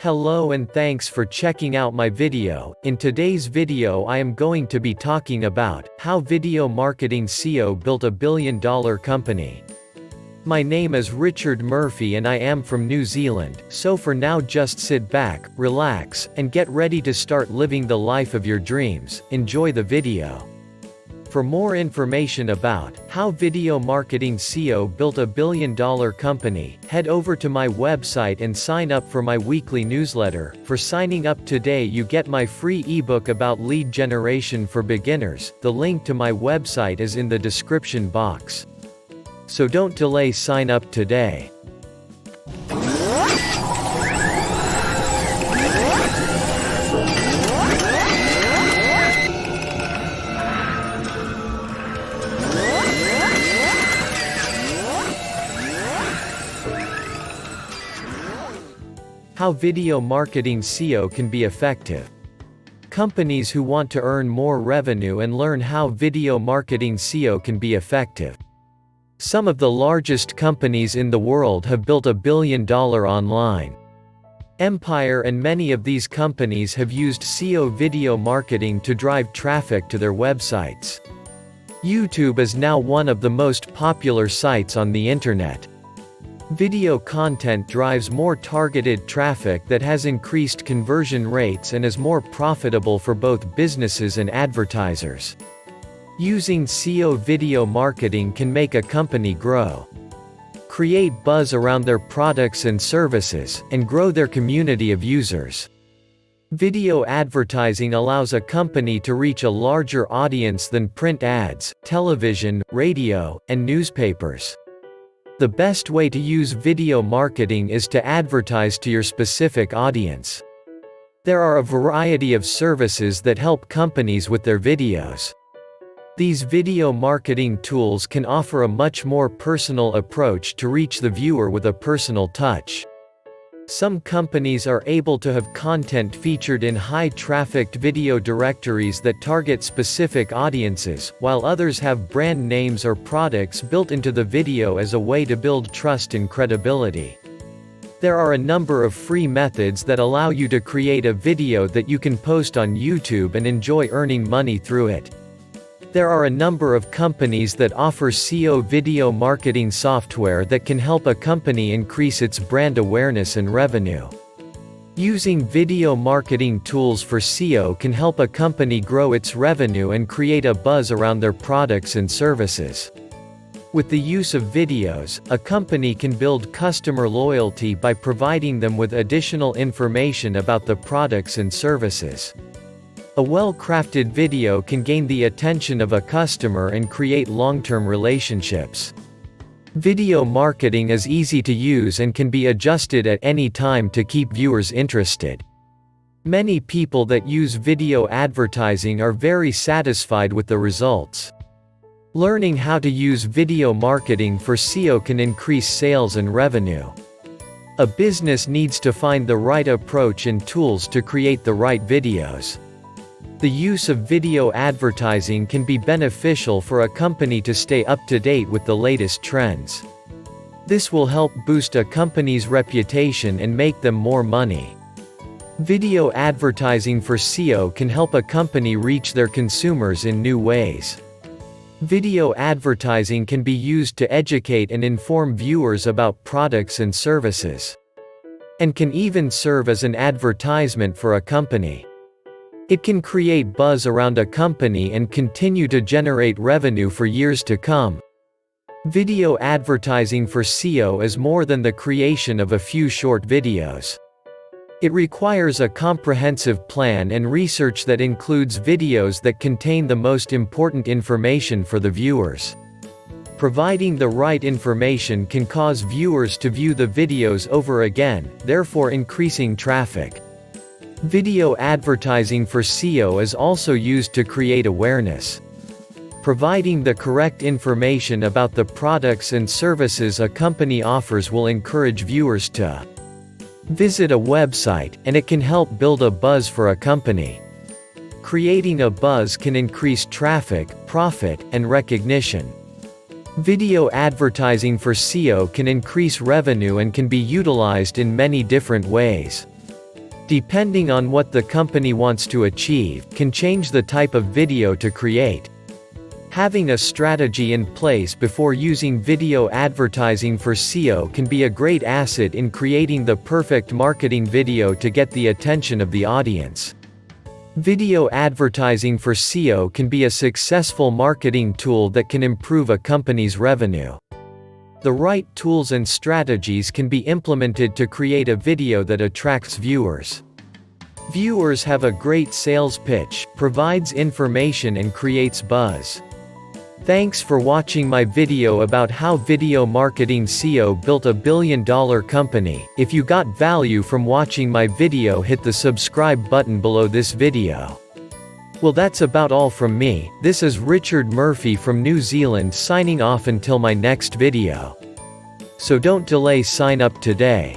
Hello and thanks for checking out my video. In today's video I am going to be talking about how video marketing SEO built a billion-dollar company. My name is Richard Murphy and I am from New Zealand, so for now just sit back, relax, and get ready to start living the life of your dreams. Enjoy the video. For more information about how video marketing SEO built a billion-dollar company, head over to my website and sign up for my weekly newsletter. For signing up today you get my free ebook about lead generation for beginners. The link to my website is in the description box. So don't delay, sign up today. How video marketing SEO can be effective. Companies who want to earn more revenue and learn how video marketing SEO can be effective. Some of the largest companies in the world have built a billion-dollar online empire, and many of these companies have used SEO video marketing to drive traffic to their websites. YouTube is now one of the most popular sites on the internet. Video content drives more targeted traffic that has increased conversion rates and is more profitable for both businesses and advertisers. Using SEO video marketing can make a company grow, create buzz around their products and services, and grow their community of users. Video advertising allows a company to reach a larger audience than print ads, television, radio, and newspapers. The best way to use video marketing is to advertise to your specific audience. There are a variety of services that help companies with their videos. These video marketing tools can offer a much more personal approach to reach the viewer with a personal touch. Some companies are able to have content featured in high-trafficked video directories that target specific audiences, while others have brand names or products built into the video as a way to build trust and credibility. There are a number of free methods that allow you to create a video that you can post on YouTube and enjoy earning money through it. There are a number of companies that offer SEO video marketing software that can help a company increase its brand awareness and revenue. Using video marketing tools for SEO can help a company grow its revenue and create a buzz around their products and services. With the use of videos, a company can build customer loyalty by providing them with additional information about the products and services. A well-crafted video can gain the attention of a customer and create long-term relationships. Video marketing is easy to use and can be adjusted at any time to keep viewers interested. Many people that use video advertising are very satisfied with the results. Learning how to use video marketing for SEO can increase sales and revenue. A business needs to find the right approach and tools to create the right videos. The use of video advertising can be beneficial for a company to stay up to date with the latest trends. This will help boost a company's reputation and make them more money. Video advertising for SEO can help a company reach their consumers in new ways. Video advertising can be used to educate and inform viewers about products and services, and can even serve as an advertisement for a company. It can create buzz around a company and continue to generate revenue for years to come. Video advertising for SEO is more than the creation of a few short videos. It requires a comprehensive plan and research that includes videos that contain the most important information for the viewers. Providing the right information can cause viewers to view the videos over again, therefore increasing traffic. Video advertising for SEO is also used to create awareness. Providing the correct information about the products and services a company offers will encourage viewers to visit a website, and it can help build a buzz for a company. Creating a buzz can increase traffic, profit, and recognition. Video advertising for SEO can increase revenue and can be utilized in many different ways. depending on what the company wants to achieve, can change the type of video to create. Having a strategy in place before using video advertising for SEO can be a great asset in creating the perfect marketing video to get the attention of the audience. Video advertising for SEO can be a successful marketing tool that can improve a company's revenue. The right tools and strategies can be implemented to create a video that attracts viewers. Viewers have a great sales pitch, provides information and creates buzz. Thanks for watching my video about how video marketing SEO built a billion-dollar company. If you got value from watching my video, hit the subscribe button below this video. Well, that's about all from me. This is Richard Murphy from New Zealand signing off until my next video. So don't delay, sign up today.